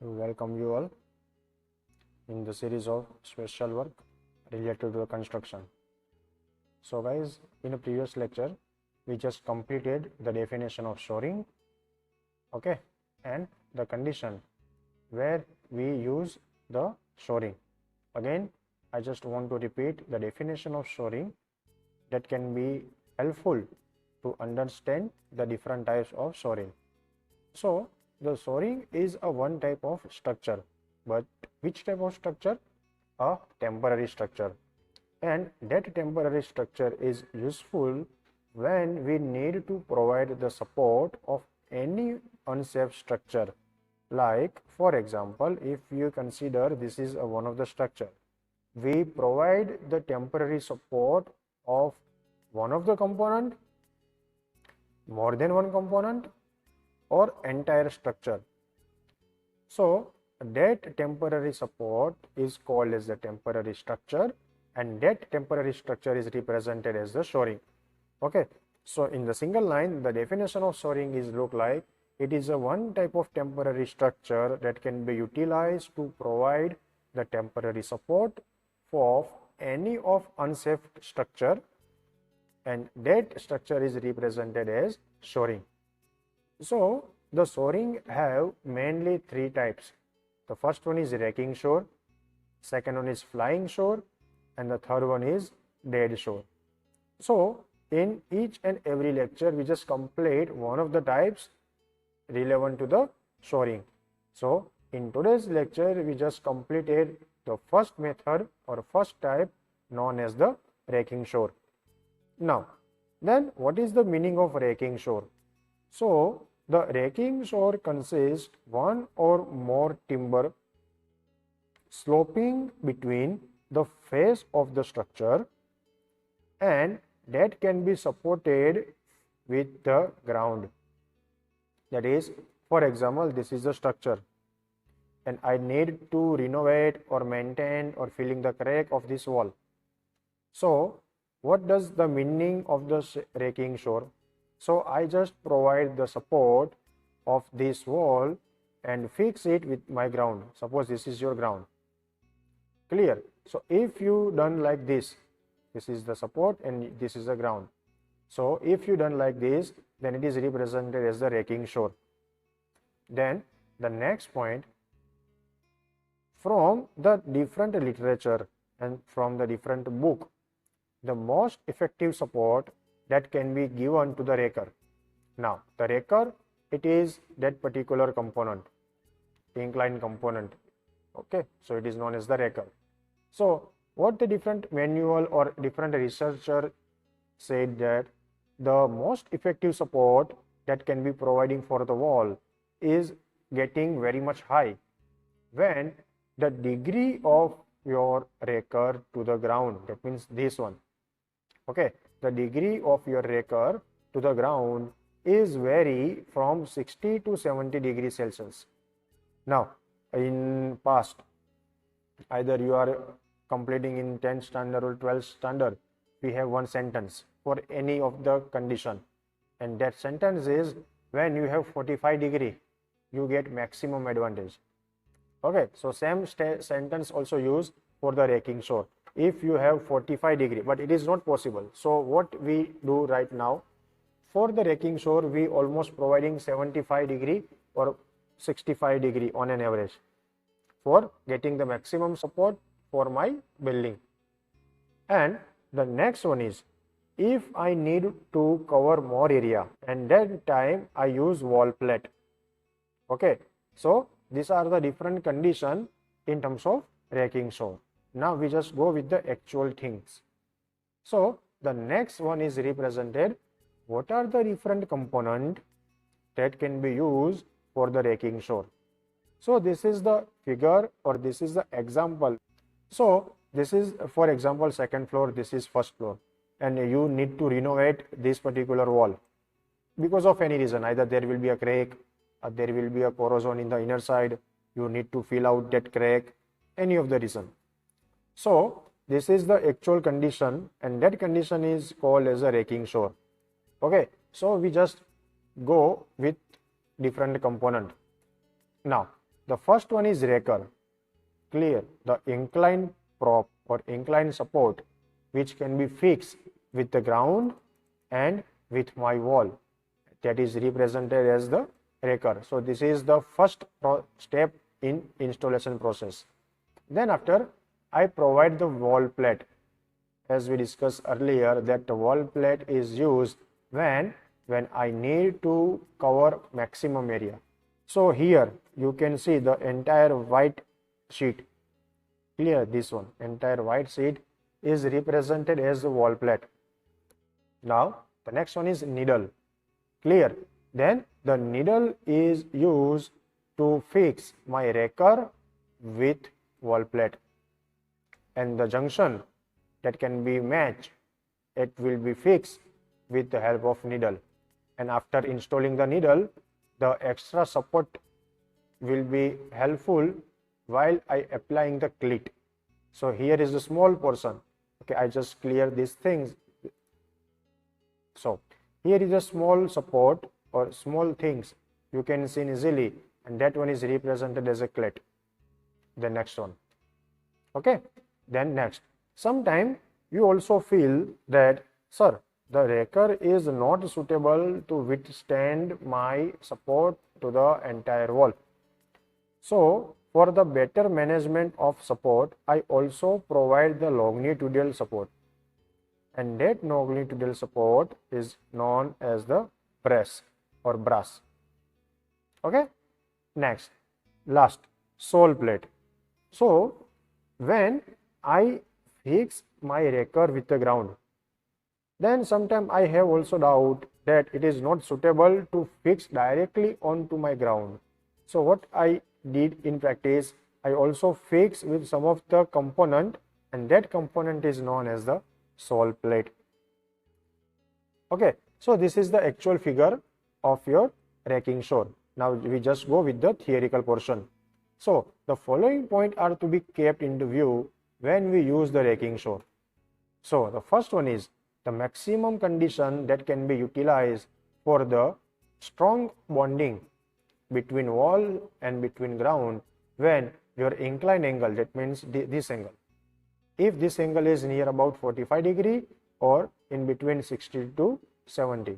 Welcome you all in the series of special work related to the construction. So guys, in a previous lecture we just completed the definition of soaring, okay, and the condition where we use the soaring. Again, I just want to repeat the definition of soaring that can be helpful to understand the different types of soaring. So the soaring is a one type of structure, but which type of structure? A temporary structure, and that temporary structure is useful when we need to provide the support of any unsafe structure. Like for example, if you consider this is one of the structure, we provide the temporary support of one of the component, more than one component, or entire structure. So that temporary support is called as the temporary structure, and that temporary structure is represented as the soaring. Okay, so in the single line, the definition of soaring is look like it is a one type of temporary structure that can be utilized to provide the temporary support for any of unsafe structure, and that structure is represented as soaring. So the soaring have mainly three types. The first one is raking shore, second one is flying shore, and the third one is dead shore. So in each and every lecture we just complete one of the types relevant to the soaring. So in today's lecture we just completed the first method or first type known as the raking shore. Now then, what is the meaning of raking shore? So the raking shore consists one or more timber sloping between the face of the structure, and that can be supported with the ground. That is, for example, this is the structure and I need to renovate or maintain or filling the crack of this wall. So what does the meaning of the raking shore? So I just provide the support of this wall and fix it with my ground. Suppose this is your ground. Clear? So if you done like this is the support and this is the ground. So if you done like this, then it is represented as the raking shore. Then the next point, from the different literature and from the different book, the most effective support that can be given to the raker. Now the raker, it is that particular component, inclined component, okay, so it is known as the raker. So what the different manual or different researcher said that the most effective support that can be providing for the wall is getting very much high when the degree of your raker to the ground, that means this one, okay, the degree of your raker to the ground is vary from 60 to 70 degrees Celsius. Now in past, either you are completing in 10th standard or 12th standard, we have one sentence for any of the condition, and that sentence is when you have 45 degree you get maximum advantage. Okay, so same sentence also used for the raking shore. If you have 45 degree, but it is not possible. So what we do right now, for the raking shore we almost providing 75 degree or 65 degree on an average for getting the maximum support for my building. And the next one is, if I need to cover more area, and that time I use wall plate. Okay, so these are the different condition in terms of raking shore. Now we just go with the actual things. So the next one is represented, what are the different component that can be used for the raking shore. So this is the figure or this is the example. So this is, for example, second floor, this is first floor, and you need to renovate this particular wall because of any reason, either there will be a crack or there will be a corrosion in the inner side, you need to fill out that crack, any of the reason. So this is the actual condition, and that condition is called as a raking shore. Okay, so we just go with different component. Now The first one is raker. Clear, the inclined prop or inclined support which can be fixed with the ground and with my wall, that is represented as the raker. So this is the first step in installation process. Then after, I provide the wall plate. As we discussed earlier, that the wall plate is used when I need to cover maximum area. So here you can see the entire white sheet. Clear, this one, entire white sheet is represented as the wall plate. Now the next one is needle. Clear, then the needle is used to fix my raker with wall plate, and the junction that can be matched, it will be fixed with the help of needle. And after installing the needle, the extra support will be helpful while I applying the clit. So here is a small portion. Okay, I just clear these things. So here is a small support or small things you can see easily, and that one is represented as a clit. The next one. Okay, then next, sometime you also feel that, sir, the raker is not suitable to withstand my support to the entire wall. So for the better management of support, I also provide the longitudinal support, and that longitudinal support is known as the brace or brass. Okay, next, last, sole plate. So when I fix my raker with the ground, then sometimes I have also doubt that it is not suitable to fix directly onto my ground. So what I did in practice, I also fix with some of the component, and that component is known as the sole plate. Okay, so this is the actual figure of your raking shore. Now we just go with the theoretical portion. So the following points are to be kept into view when we use the raking shore. So the first one is the maximum condition that can be utilized for the strong bonding between wall and between ground when your inclined angle, that means this angle, if this angle is near about 45 degree or in between 60 to 70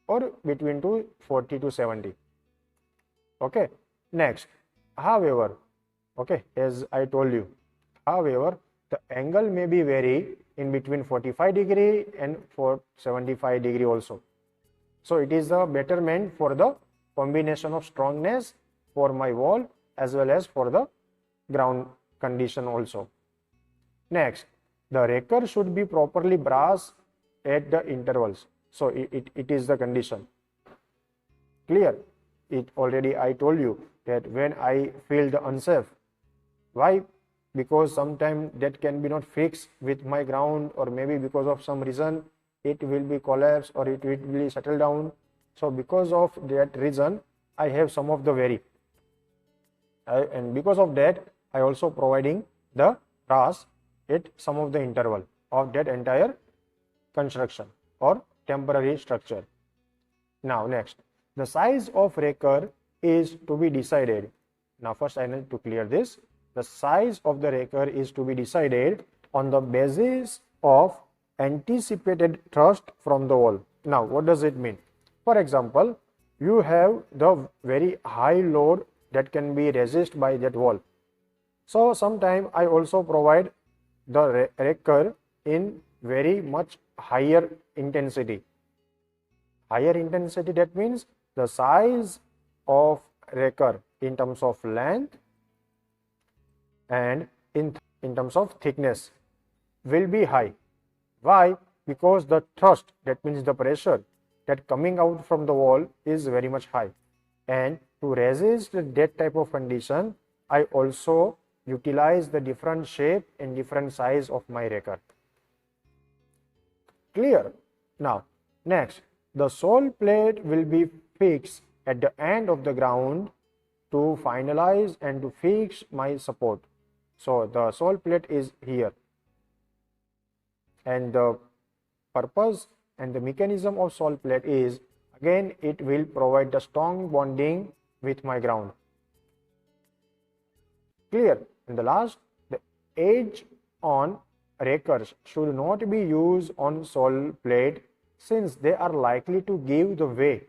or between 40 to 70. Okay, next, however, okay, as I told you, however, the angle may be vary in between 45 degree and 75 degree also. So it is a betterment for the combination of strongness for my wall as well as for the ground condition also. Next, the raker should be properly brass at the intervals. So it is the condition. Clear? It already I told you that when I feel the unsafe. Why? Because sometimes that can be not fixed with my ground, or maybe because of some reason it will be collapsed or it will be settled down. So because of that reason, I have some of the vary. And because of that, I also providing the brass at some of the interval of that entire construction or temporary structure. Now next, the size of raker is to be decided. Now first I need to clear this. The size of the raker is to be decided on the basis of anticipated thrust from the wall. Now what does it mean? For example, you have the very high load that can be resisted by that wall. So sometimes I also provide the raker in very much higher intensity. Higher intensity, that means the size of raker in terms of length and in terms of thickness will be high. Why? Because the thrust, that means the pressure that coming out from the wall is very much high, and to resist that type of condition, I also utilize the different shape and different size of my raker. Clear? Now next, the sole plate will be fixed at the end of the ground to finalize and to fix my support. So the sole plate is here, and the purpose and the mechanism of sole plate is, again, it will provide the strong bonding with my ground. Clear? And the last, the edge on rakers should not be used on sole plate since they are likely to give the way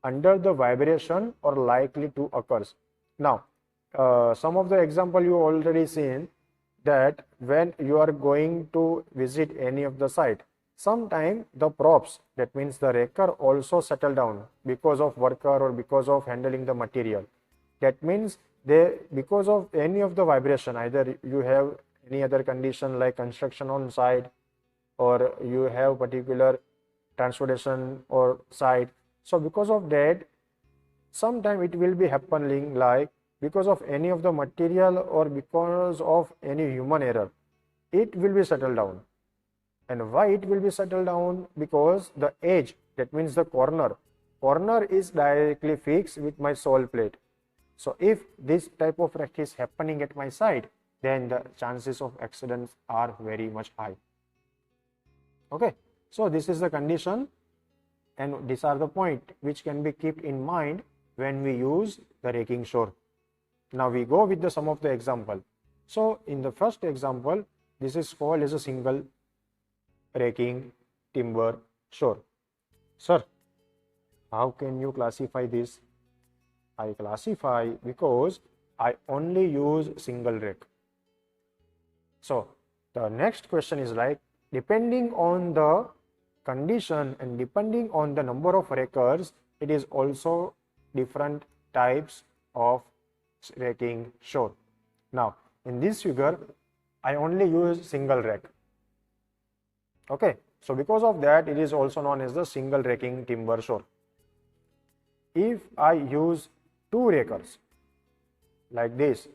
under the vibration or likely to occurs. Now, some of the example you already seen that when you are going to visit any of the site, sometime the props, that means the raker, also settle down because of worker or because of handling the material. That means they, because of any of the vibration, either you have any other condition like construction on site or you have particular transportation or site. So because of that, sometime it will be happening like because of any of the material or because of any human error, it will be settled down. And why it will be settled down? Because the edge, that means the corner is directly fixed with my sole plate. So if this type of wreck is happening at my side, then the chances of accidents are very much high. Okay, so this is the condition, and these are the point which can be kept in mind when we use the raking shore. Now we go with the some of the example. So in the first example, this is called as a single raking timber shore. Sir, how can you classify this? I classify because I only use single rake. So the next question is like, depending on the condition and depending on the number of rakers, it is also different types of raking shore. Now in this figure, I only use single rake. Okay, so because of that, it is also known as the single raking timber shore. If I use two rakers like this,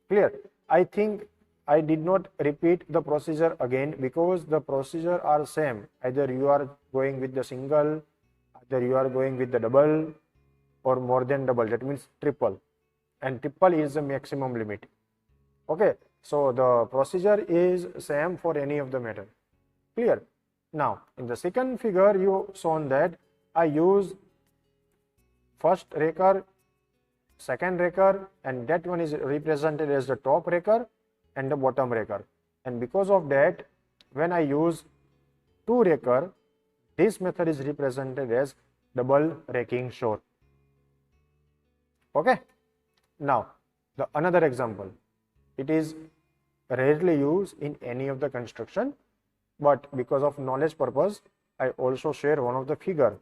clear? I think I did not repeat the procedure again because the procedure are same. Either you are going with the single, either you are going with the double or more than double, that means triple, and triple is the maximum limit. Okay, so the procedure is same for any of the matter. Clear? Now in the second figure you shown that I use first raker, second raker, and that one is represented as the top raker and the bottom raker. And because of that, when I use two raker, this method is represented as double raking shore. Okay. Now the another example, it is rarely used in any of the construction, but because of knowledge purpose, I also share one of the figure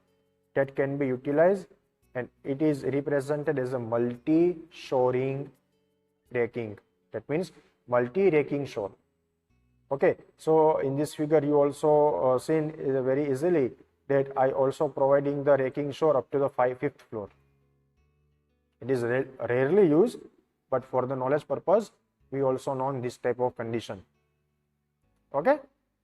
that can be utilized, and it is represented as a multi-shoring raking. That means multi-raking shore. Okay, so in this figure you also seen very easily that I also providing the raking shore up to the 5th floor. It is rarely used, but for the knowledge purpose, we also know this type of condition. Okay.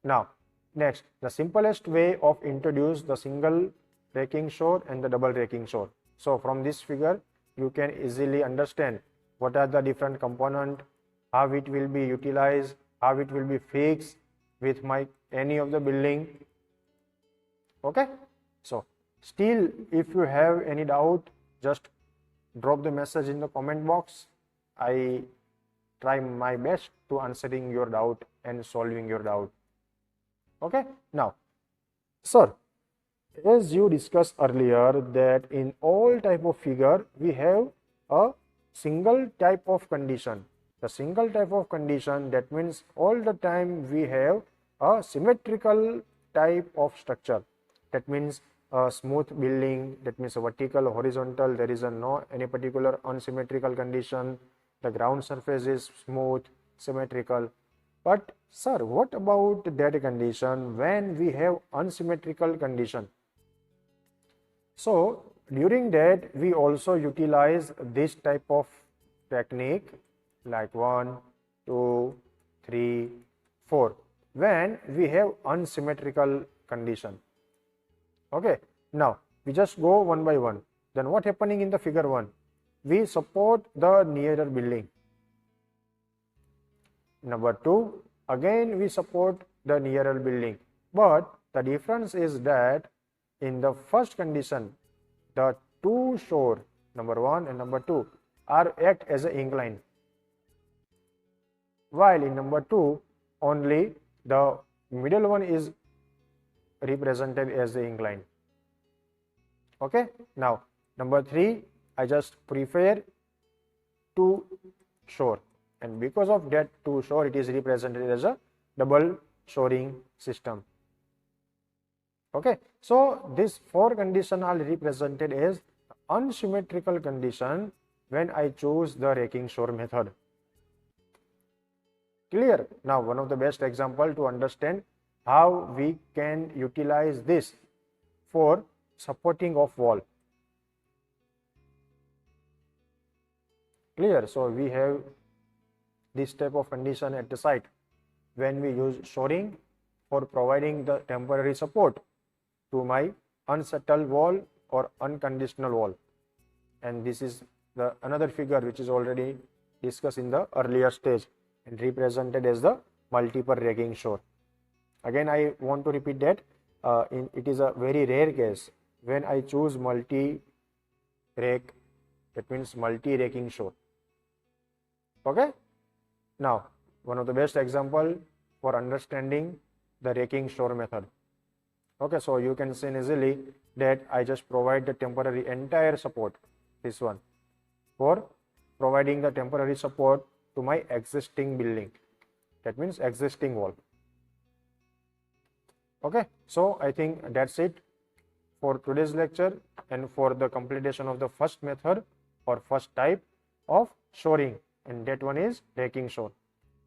Now next, the simplest way of introduce the single raking shore and the double raking shore. So from this figure you can easily understand what are the different component, how it will be utilized, how it will be fixed with my any of the building. Okay, so still if you have any doubt, just drop the message in the comment box. I try my best to answering your doubt and solving your doubt. Okay, now sir, as you discussed earlier that in all type of figure we have a single type of condition. The single type of condition, that means all the time we have a symmetrical type of structure. That means a smooth building, that means a vertical, horizontal, there is no any particular unsymmetrical condition. The ground surface is smooth, symmetrical. But sir, what about that condition when we have unsymmetrical condition? So during that we also utilize this type of technique like 1, 2, 3, 4 when we have unsymmetrical condition. Okay, now we just go one by one. Then what happening in the figure 1? We support the nearer building. Number 2, again we support the nearer building, but the difference is that in the first condition, the two shore, number 1 and number 2, are act as an incline. while in number 2 only the middle one is represented as the incline. Okay, now number 3, I just prefer to shore, and because of that to shore, it is represented as a double shoring system. Okay, so these 4 conditions are represented as unsymmetrical condition when I choose the raking shore method. Clear? Now one of the best example to understand how we can utilize this for supporting of wall. Clear? So we have this type of condition at the site when we use shoring for providing the temporary support to my unsettled wall or unconditional wall. And this is the another figure which is already discussed in the earlier stage and represented as the multiple raking shore. Again, I want to repeat that it is a very rare case when I choose multi-rake, that means multi-raking shore. Okay. Now, one of the best example for understanding the raking shore method. Okay, so you can see easily that I just provide the temporary entire support, this one, for providing the temporary support to my existing building, that means existing wall. Okay, so I think that's it for today's lecture and for the completion of the first method or first type of shoring, and that one is raking shore.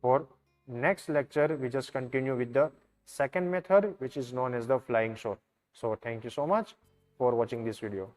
For next lecture, we just continue with the second method, which is known as the flying shore. So thank you so much for watching this video.